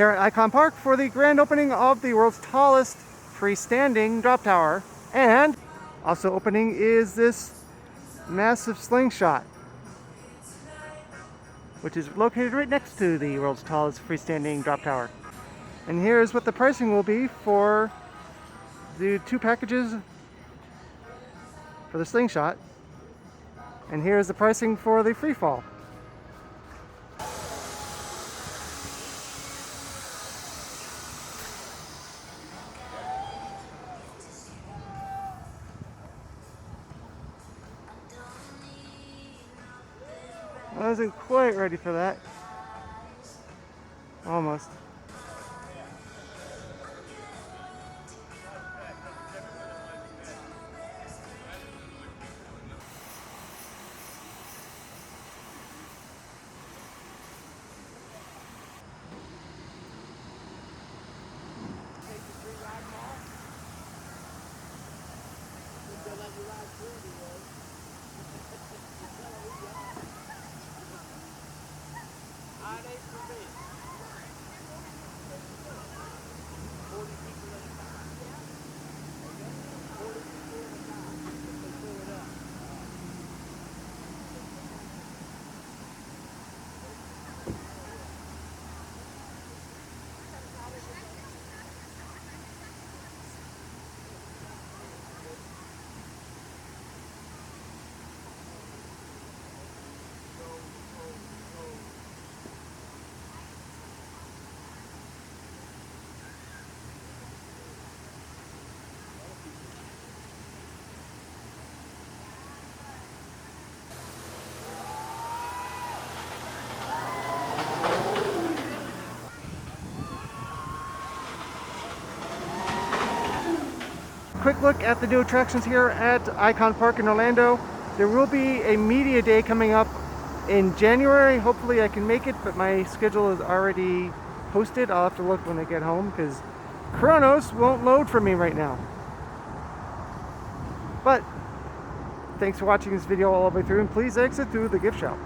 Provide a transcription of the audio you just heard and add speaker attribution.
Speaker 1: here at Icon Park for the grand opening of the world's tallest freestanding drop tower. And also opening is this massive slingshot, which is located right next to the world's tallest freestanding drop tower. And here's what the pricing will be for the 2 packages for the slingshot. And here's the pricing for the free fall. I wasn't quite ready for that. Almost. Quick look at the new attractions here at Icon Park in Orlando. There will be a media day coming up in January. Hopefully I can make it, but my schedule is already posted. I'll have to look when I get home because Chronos won't load for me right now. But thanks for watching this video all the way through, and please exit through the gift shop.